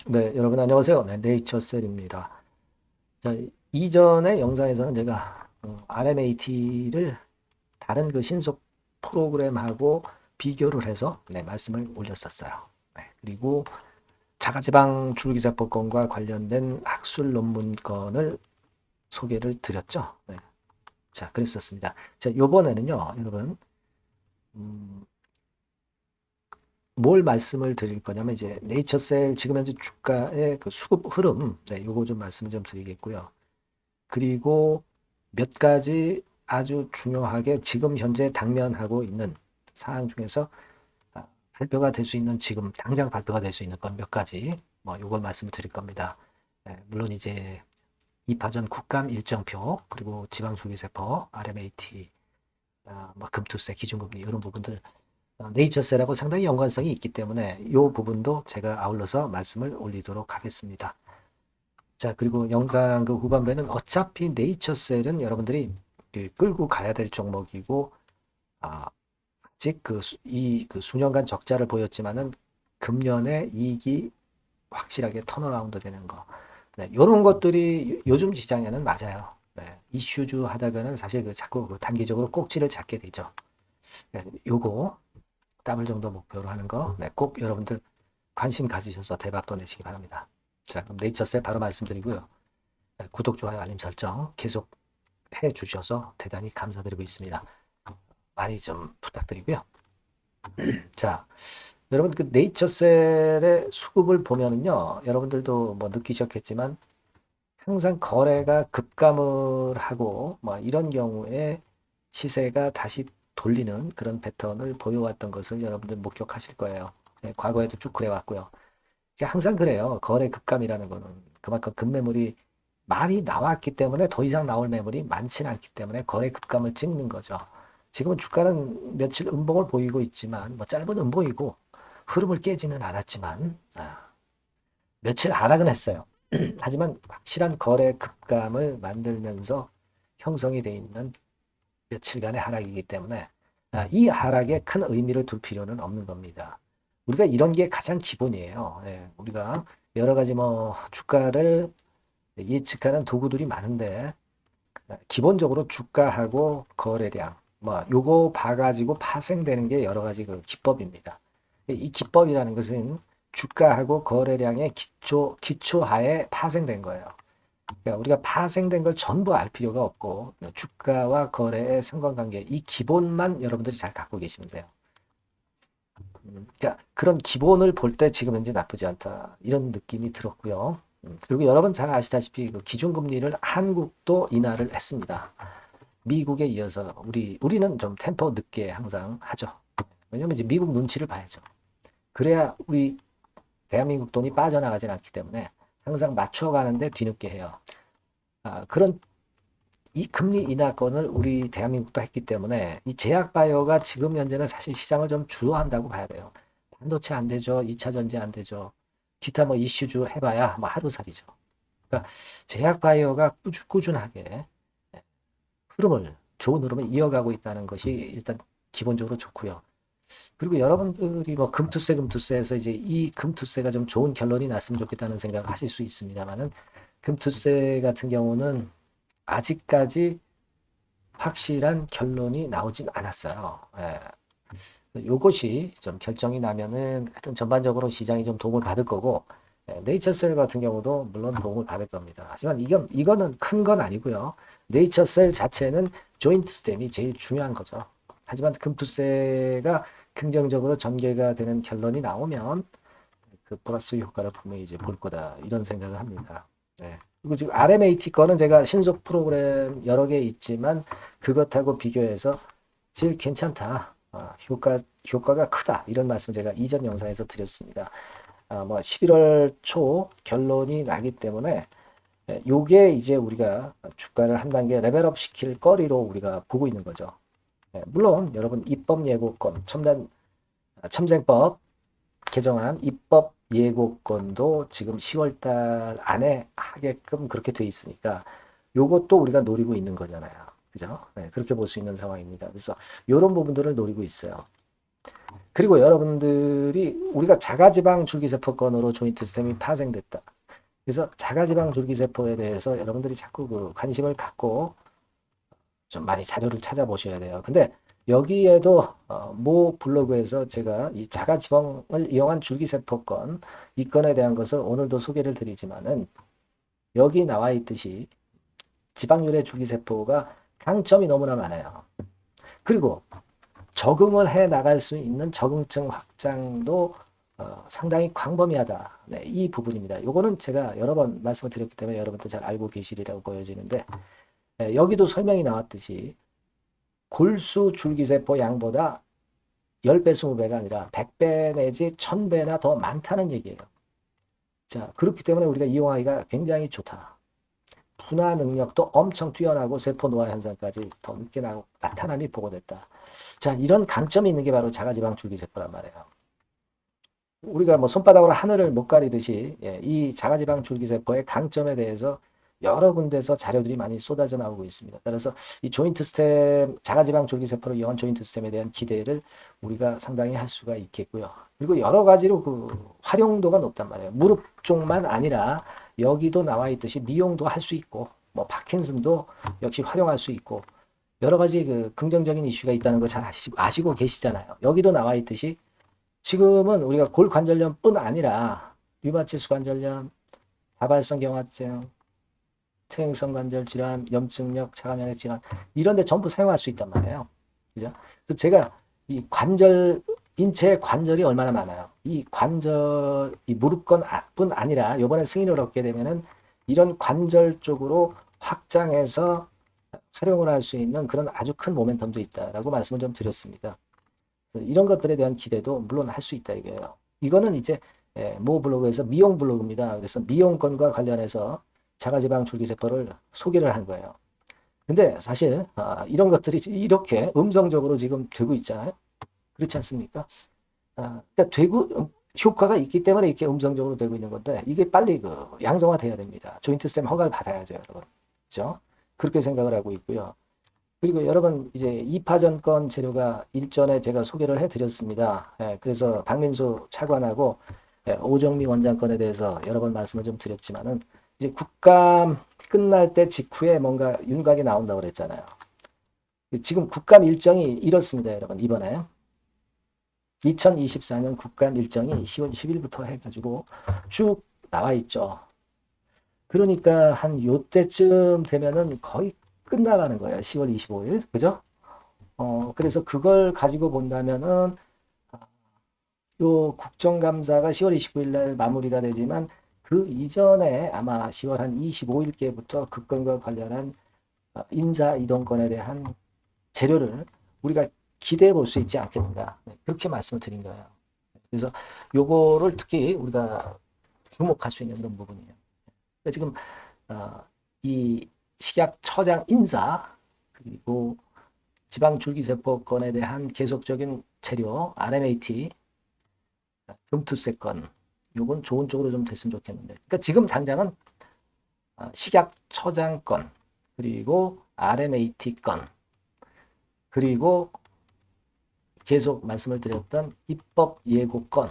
네, 여러분 안녕하세요. 네, 네이처셀입니다. 자, 이전의 영상에서는 제가 RMAT를 다른 그 신속 프로그램하고 비교를 해서 말씀을 올렸었어요. 네, 그리고 자가지방 줄기세포권과 관련된 학술 논문건을 소개를 드렸죠. 네, 자, 그랬었습니다. 자, 요번에는요, 여러분, 음, 뭘 말씀을 드릴 거냐면 이제 네이처셀 지금 현재 주가의 그 수급 흐름, 네, 요거 좀 말씀을 좀 드리겠고요. 그리고 몇 가지 아주 중요하게 지금 현재 당면하고 있는 사항 중에서 발표가 될 수 있는 지금 당장 발표가 될 수 있는 건 몇 가지 뭐 요걸 말씀을 드릴 겁니다. 물론 이제 2파전 국감 일정표 그리고 지방줄기세포 RMAT 뭐 금투세 기준금리 이런 부분들 네이처셀하고 상당히 연관성이 있기 때문에 이 부분도 제가 아울러서 말씀을 올리도록 하겠습니다. 자, 그리고 영상 그 후반부에는 어차피 네이처셀은 여러분들이 그 끌고 가야 될 종목이고, 아직 그 수년간 적자를 보였지만은 금년에 이익이 확실하게 턴어라운드 되는 거. 네, 이런 것들이 요즘 시장에는 맞아요. 네, 이슈주 하다가는 사실 그 자꾸 그 단기적으로 꼭지를 잡게 되죠. 네, 요거 더블 정도 목표로 하는 거, 네, 꼭 여러분들 관심 가지셔서 대박도 내시기 바랍니다. 자, 그럼 네이처셀 바로 말씀드리고요. 네, 구독, 좋아요, 알림 설정 계속 해 주셔서 대단히 감사드리고 있습니다. 많이 좀 부탁드리고요. 자, 여러분 그 네이처셀의 수급을 보면은요, 여러분들도 뭐 느끼셨겠지만 항상 거래가 급감을 하고 뭐 이런 경우에 시세가 다시 돌리는 그런 패턴을 보여왔던 것을 여러분들 목격하실 거예요. 네, 과거에도 쭉 그래왔고요. 이게 항상 그래요. 거래 급감이라는 거는 그만큼 급매물이 많이 나왔기 때문에 더 이상 나올 매물이 많지는 않기 때문에 거래 급감을 찍는 거죠. 지금은 주가는 며칠 음봉을 보이고 있지만 뭐 짧은 음봉이고 흐름을 깨지는 않았지만 며칠 하락은 했어요. 하지만 확실한 거래 급감을 만들면서 형성이 돼 있는 며칠간의 하락이기 때문에 이 하락에 큰 의미를 둘 필요는 없는 겁니다. 우리가 이런 게 가장 기본이에요. 예, 우리가 여러 가지 뭐 주가를 예측하는 도구들이 많은데 기본적으로 주가하고 거래량 뭐 요거 봐가지고 파생되는 게 여러 가지 그 기법입니다. 이 기법이라는 것은 주가하고 거래량의 기초하에 파생된 거예요. 그러니까 우리가 파생된 걸 전부 알 필요가 없고 주가와 거래의 상관관계 이 기본만 여러분들이 잘 갖고 계시면 돼요. 그러니까 그런 기본을 볼 때 지금 현재 나쁘지 않다 이런 느낌이 들었고요. 그리고 여러분 잘 아시다시피 그 기준금리를 한국도 인하를 했습니다. 미국에 이어서 우리는 좀 템포 늦게 항상 하죠. 왜냐면 이제 미국 눈치를 봐야죠. 그래야 우리 대한민국 돈이 빠져나가진 않기 때문에 항상 맞춰가는데 뒤늦게 해요. 그런 이 금리 인하권을 우리 대한민국도 했기 때문에 이 제약바이오가 지금 현재는 사실 시장을 좀 주도한다고 봐야 돼요. 반도체 안 되죠. 2차 전지 안 되죠. 기타 뭐 이슈주 해봐야 뭐 하루살이죠. 그러니까 제약바이오가 꾸준하게 좋은 흐름을 이어가고 있다는 것이 일단 기본적으로 좋고요. 그리고 여러분들이 뭐 금투세에서 이제 이 금투세가 좀 좋은 결론이 났으면 좋겠다는 생각을 하실 수 있습니다만은 금투세 같은 경우는 아직까지 확실한 결론이 나오진 않았어요. 예. 요것이 좀 결정이 나면은 하여튼 전반적으로 시장이 좀 도움을 받을 거고 네이처셀 같은 경우도 물론 도움을 받을 겁니다. 하지만 이거는 큰 건 아니고요. 네이처셀 자체는 조인트 스템이 제일 중요한 거죠. 하지만 금투세가 긍정적으로 전개가 되는 결론이 나오면 그 플러스 효과를 분명히 이제 볼 거다 이런 생각을 합니다. 네. 그리고 지금 RMAT 거는 제가 신속 프로그램 여러 개 있지만 그것하고 비교해서 제일 괜찮다. 효과가 크다. 이런 말씀 제가 이전 영상에서 드렸습니다. 뭐 11월 초 결론이 나기 때문에 요게 이제 우리가 주가를 한 단계 레벨업 시킬 거리로 우리가 보고 있는 거죠. 물론 여러분 입법 예고권 첨쟁법 개정안 입법 예고권도 지금 10월 달 안에 하게끔 그렇게 돼 있으니까 요것도 우리가 노리고 있는 거잖아요. 그죠? 네, 그렇게 볼 수 있는 상황입니다. 그래서 이런 부분들을 노리고 있어요. 그리고 여러분들이 우리가 자가지방 줄기세포권으로 조인트 시스템이 파생됐다. 그래서 자가지방 줄기세포에 대해서 여러분들이 자꾸 그 관심을 갖고 좀 많이 자료를 찾아보셔야 돼요. 근데 여기에도 모 블로그에서 제가 이 자가지방을 이용한 줄기세포권 이 건에 대한 것을 오늘도 소개를 드리지만은 여기 나와 있듯이 지방률의 줄기세포가 강점이 너무나 많아요. 그리고 적응을 해 나갈 수 있는 적응증 확장도 상당히 광범위하다. 네, 이 부분입니다. 요거는 제가 여러 번 말씀을 드렸기 때문에 여러분도 잘 알고 계시리라고 보여지는데 네, 여기도 설명이 나왔듯이 골수 줄기세포 양보다 10배, 20배가 아니라 100배 내지 1000배나 더 많다는 얘기예요. 자, 그렇기 때문에 우리가 이용하기가 굉장히 좋다. 분화 능력도 엄청 뛰어나고 세포 노화 현상까지 더 늦게 나타남이 보고됐다. 자, 이런 강점이 있는 게 바로 자가지방 줄기세포란 말이에요. 우리가 뭐 손바닥으로 하늘을 못 가리듯이 이 자가지방 줄기세포의 강점에 대해서 여러 군데서 자료들이 많이 쏟아져 나오고 있습니다. 따라서 이 조인트 스템, 자가지방 줄기세포를 이용한 조인트 스템에 대한 기대를 우리가 상당히 할 수가 있겠고요. 그리고 여러 가지로 그 활용도가 높단 말이에요. 무릎 쪽만 아니라 여기도 나와 있듯이 미용도 할 수 있고, 뭐 파킨슨도 역시 활용할 수 있고, 여러 가지 그 긍정적인 이슈가 있다는 거 잘 아시고 계시잖아요. 여기도 나와 있듯이 지금은 우리가 골관절염뿐 아니라 류마티스 관절염, 다발성 경화증, 퇴행성 관절 질환, 염증력, 자가면역 질환 이런 데 전부 사용할 수 있단 말이에요. 그죠? 그래서 제가 이 관절 인체 관절이 얼마나 많아요. 이 관절 이 무릎건뿐 아니라 이번에 승인을 얻게 되면은 이런 관절 쪽으로 확장해서 활용을 할 수 있는 그런 아주 큰 모멘텀도 있다라고 말씀을 좀 드렸습니다. 그래서 이런 것들에 대한 기대도 물론 할 수 있다 이거예요. 이거는 이제 모 블로그에서 미용 블로그입니다. 그래서 미용건과 관련해서 자가지방 줄기세포를 소개를 한 거예요. 근데 사실 이런 것들이 이렇게 음성적으로 지금 되고 있잖아요. 그렇지 않습니까? 그러니까 되고 효과가 있기 때문에 이렇게 음성적으로 되고 있는 건데 이게 빨리 그 양성화돼야 됩니다. 조인트 스템 허가를 받아야죠, 여러분. 그렇죠? 그렇게 생각을 하고 있고요. 그리고 여러분 이제 2파전 건 재료가 일전에 제가 소개를 해드렸습니다. 그래서 박민수 차관하고 오정미 원장 건에 대해서 여러 번 말씀을 좀 드렸지만은 이제 국감 끝날 때 직후에 뭔가 윤곽이 나온다고 그랬잖아요. 지금 국감 일정이 이렇습니다, 여러분. 이번에 2024년 국감 일정이 10월 10일부터 해가지고 쭉 나와 있죠. 그러니까 한 요때쯤 되면은 거의 끝나가는 거예요. 10월 25일. 그죠? 그래서 그걸 가지고 본다면은 요 국정감사가 10월 29일 날 마무리가 되지만 그 이전에 아마 10월 한 25일께부터 그 건과 관련한 인사 이동권에 대한 재료를 우리가 기대해 볼 수 있지 않겠는가. 그렇게 말씀을 드린 거예요. 그래서 요거를 특히 우리가 주목할 수 있는 그런 부분이에요. 그러니까 지금 이 식약처장 인사 그리고 지방줄기세포권에 대한 계속적인 재료 RMAT 금투세 건 요건 좋은 쪽으로 좀 됐으면 좋겠는데 그러니까 지금 당장은 식약처장 건 그리고 RMAT 건 그리고 계속 말씀을 드렸던 입법 예고건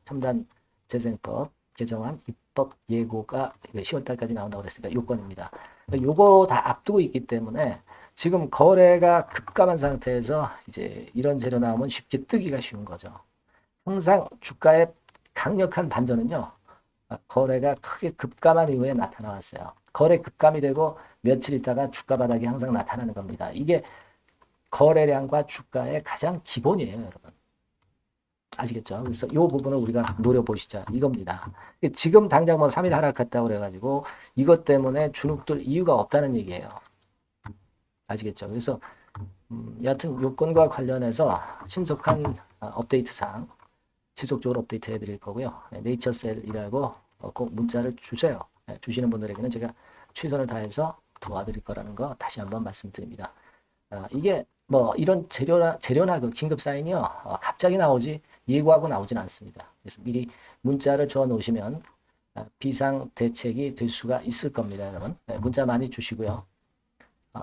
첨단 재생법 개정안 입법 예고가 10월 달까지 나온다고 그랬으니까 요건입니다. 요거 다 앞두고 있기 때문에 지금 거래가 급감한 상태에서 이제 이런 재료 나오면 쉽게 뜨기가 쉬운 거죠. 항상 주가의 강력한 반전은요. 거래가 크게 급감한 이후에 나타나왔어요. 거래 급감이 되고 며칠 있다가 주가 바닥이 항상 나타나는 겁니다. 이게 거래량과 주가의 가장 기본이에요, 여러분. 아시겠죠? 그래서 이 부분을 우리가 노려보시자 이겁니다. 지금 당장 뭐 3일 하락했다고 그래가지고 이것 때문에 주눅들 이유가 없다는 얘기예요. 아시겠죠? 그래서 여하튼 요건과 관련해서 신속한 업데이트 사항 지속적으로 업데이트 해드릴 거고요. 네이처셀이라고 꼭 문자를 주세요. 주시는 분들에게는 제가 최선을 다해서 도와드릴 거라는 거 다시 한번 말씀드립니다. 이게 뭐 이런 재료나 그 긴급 사인이요. 갑자기 나오지 예고하고 나오진 않습니다. 그래서 미리 문자를 줘 놓으시면 비상 대책이 될 수가 있을 겁니다, 여러분. 문자 많이 주시고요.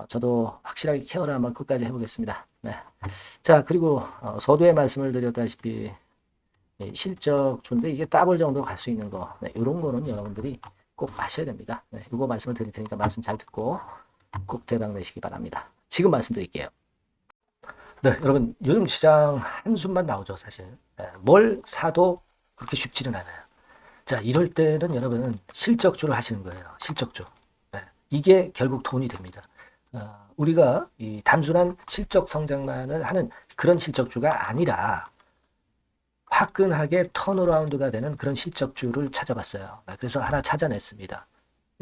저도 확실하게 케어를 한번 끝까지 해보겠습니다. 네. 자, 그리고 서두에 말씀을 드렸다시피 실적주인데 이게 더블 정도 갈 수 있는 거, 네, 이런 거는 여러분들이 꼭 하셔야 됩니다. 네, 이거 말씀을 드릴 테니까 말씀 잘 듣고 꼭 대박 내시기 바랍니다. 지금 말씀드릴게요. 네, 여러분 요즘 시장 한숨만 나오죠, 사실. 네, 뭘 사도 그렇게 쉽지는 않아요. 자, 이럴 때는 여러분 실적주를 하시는 거예요. 실적주. 네, 이게 결국 돈이 됩니다. 우리가 이 단순한 실적 성장만을 하는 그런 실적주가 아니라 화끈하게 턴어라운드가 되는 그런 실적주를 찾아봤어요. 그래서 하나 찾아냈습니다.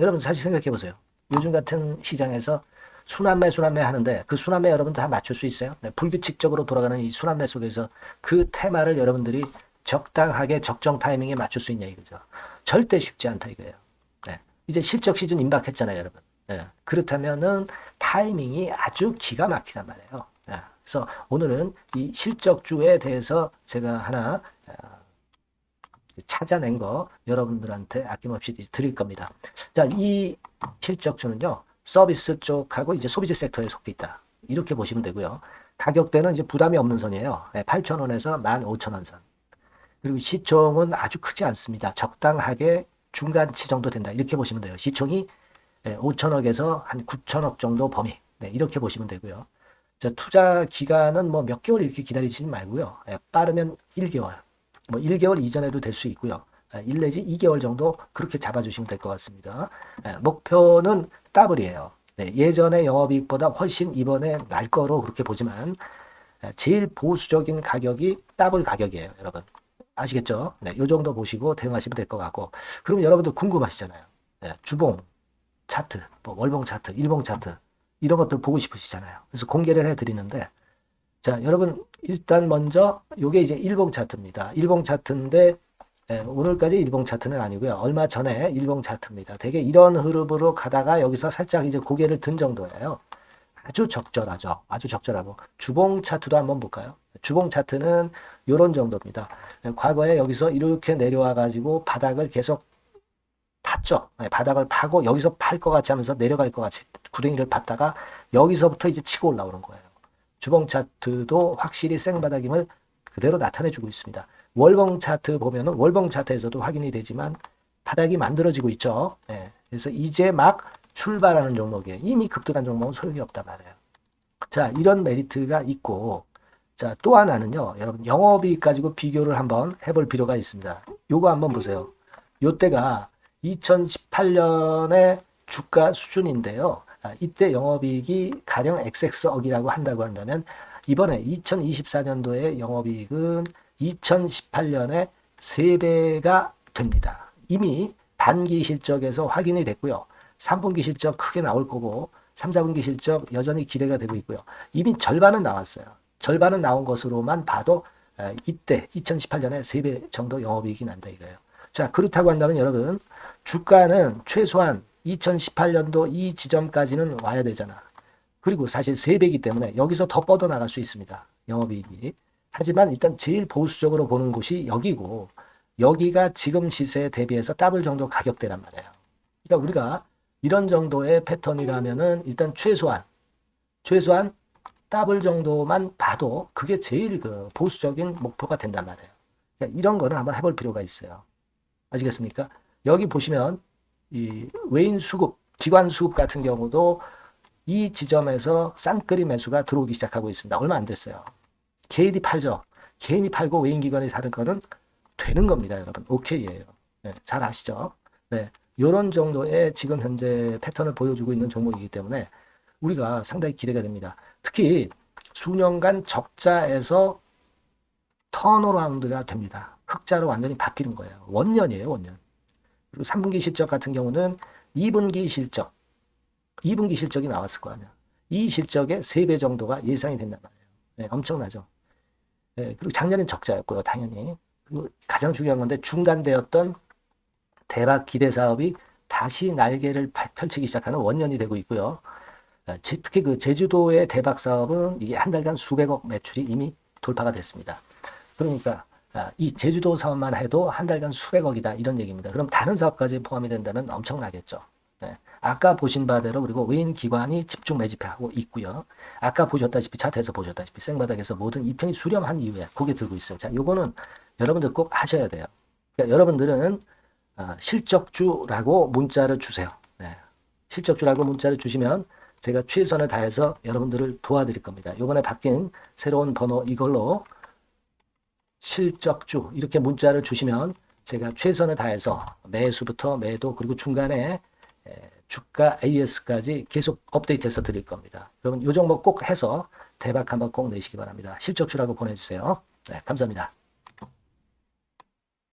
여러분 사실 생각해 보세요. 요즘 같은 시장에서 순환매 하는데 그 순환매 여러분 다 맞출 수 있어요? 네, 불규칙적으로 돌아가는 이 순환매 속에서 그 테마를 여러분들이 적당하게 적정 타이밍에 맞출 수 있냐 이거죠. 절대 쉽지 않다 이거예요. 네, 이제 실적 시즌 임박했잖아요, 여러분. 네, 그렇다면은 타이밍이 아주 기가 막히단 말이에요. 네, 그래서 오늘은 이 실적주에 대해서 제가 하나 찾아낸 거 여러분들한테 아낌없이 드릴 겁니다. 자, 이 실적주는요, 서비스 쪽하고 이제 소비재 섹터에 속해 있다. 이렇게 보시면 되고요. 가격대는 이제 부담이 없는 선이에요. 8,000원에서 15,000원 선. 그리고 시총은 아주 크지 않습니다. 적당하게 중간치 정도 된다. 이렇게 보시면 돼요. 시총이 5천억에서 한 9천억 정도 범위. 네, 이렇게 보시면 되고요. 자, 투자 기간은 뭐 몇 개월 이렇게 기다리지 말고요. 빠르면 1개월. 뭐 1개월 이전에도 될 수 있고요. 1 내지 2개월 정도 그렇게 잡아주시면 될 것 같습니다. 목표는 더블이에요. 네, 예전의 영업이익보다 훨씬 이번에 날 거로 그렇게 보지만 제일 보수적인 가격이 더블 가격이에요, 여러분. 아시겠죠? 네, 요 정도 보시고 대응하시면 될 것 같고. 그럼 여러분들 궁금하시잖아요. 네, 주봉 차트, 뭐 월봉 차트, 일봉 차트 이런 것들 보고 싶으시잖아요. 그래서 공개를 해드리는데, 자, 여러분 일단 먼저 요게 이제 일봉 차트입니다. 일봉 차트인데 오늘까지 일봉 차트는 아니고요. 얼마 전에 일봉 차트입니다. 되게 이런 흐름으로 가다가 여기서 살짝 이제 고개를 든 정도예요. 아주 적절하죠. 아주 적절하고. 주봉 차트도 한번 볼까요? 주봉 차트는 이런 정도입니다. 과거에 여기서 이렇게 내려와 가지고 바닥을 계속 팠죠. 바닥을 파고 여기서 팔 것 같이 하면서 내려갈 것 같이 구덩이를 팠다가 여기서부터 이제 치고 올라오는 거예요. 주봉 차트도 확실히 생바닥임을 그대로 나타내주고 있습니다. 월봉 차트 보면은 월봉 차트에서도 확인이 되지만 바닥이 만들어지고 있죠. 네. 그래서 이제 막 출발하는 종목이에요. 이미 급등한 종목은 소용이 없단 말이에요. 자, 이런 메리트가 있고, 자, 또 하나는요, 여러분, 영업이익 가지고 비교를 한번 해볼 필요가 있습니다. 요거 한번 보세요. 요때가 2018년의 주가 수준인데요. 이때 영업이익이 가령 XX억이라고 한다고 한다면, 이번에 2024년도의 영업이익은 2018년에 3배가 됩니다. 이미 반기 실적에서 확인이 됐고요. 3분기 실적 크게 나올 거고 3, 4분기 실적 여전히 기대가 되고 있고요. 이미 절반은 나왔어요. 절반은 나온 것으로만 봐도 이때 2018년에 3배 정도 영업이익이 난다 이거예요. 자, 그렇다고 한다면 여러분 주가는 최소한 2018년도 이 지점까지는 와야 되잖아. 그리고 사실 3배이기 때문에 여기서 더 뻗어나갈 수 있습니다. 영업이익이. 하지만 일단 제일 보수적으로 보는 곳이 여기고 여기가 지금 시세에 대비해서 더블 정도 가격대란 말이에요. 그러니까 우리가 이런 정도의 패턴이라면은 일단 최소한 더블 정도만 봐도 그게 제일 그 보수적인 목표가 된단 말이에요. 그러니까 이런 거는 한번 해볼 필요가 있어요. 아시겠습니까? 여기 보시면 이 외인 수급, 기관 수급 같은 경우도 이 지점에서 쌍끌이 매수가 들어오기 시작하고 있습니다. 얼마 안 됐어요. 개인이 팔죠. 개인이 팔고 외인 기관이 사는 거는 되는 겁니다, 여러분. 오케이예요. 네, 잘 아시죠? 네, 이런 정도의 지금 현재 패턴을 보여주고 있는 종목이기 때문에 우리가 상당히 기대가 됩니다. 특히 수년간 적자에서 턴어라운드가 됩니다. 흑자로 완전히 바뀌는 거예요. 원년이에요, 원년. 그리고 3분기 실적 같은 경우는 2분기 실적이 나왔을 거 아니야. 이 실적의 3배 정도가 예상이 된단 말이에요. 네, 엄청나죠. 네, 그리고 작년엔 적자였고요, 당연히. 그리고 가장 중요한 건데 중단되었던 대박 기대 사업이 다시 날개를 펼치기 시작하는 원년이 되고 있고요. 특히 그 제주도의 대박 사업은 이게 한 달간 수백억 매출이 이미 돌파가 됐습니다. 그러니까 이 제주도 사업만 해도 한 달간 수백억이다 이런 얘기입니다. 그럼 다른 사업까지 포함이 된다면 엄청나겠죠. 네. 아까 보신 바대로 그리고 외인 기관이 집중 매집하고 있고요. 아까 보셨다시피 차트에서 보셨다시피 생바닥에서 모든 이평이 수렴한 이후에 고개 들고 있어요. 자, 요거는 여러분들 꼭 하셔야 돼요. 그러니까 여러분들은 실적주라고 문자를 주세요. 네. 실적주라고 문자를 주시면 제가 최선을 다해서 여러분들을 도와드릴 겁니다. 요번에 바뀐 새로운 번호 이걸로 실적주 이렇게 문자를 주시면 제가 최선을 다해서 매수부터 매도 그리고 중간에 주가 AS까지 계속 업데이트해서 드릴 겁니다. 여러분 요 종목 꼭 해서 대박 한번 꼭 내시기 바랍니다. 실적주라고 보내주세요. 네, 감사합니다.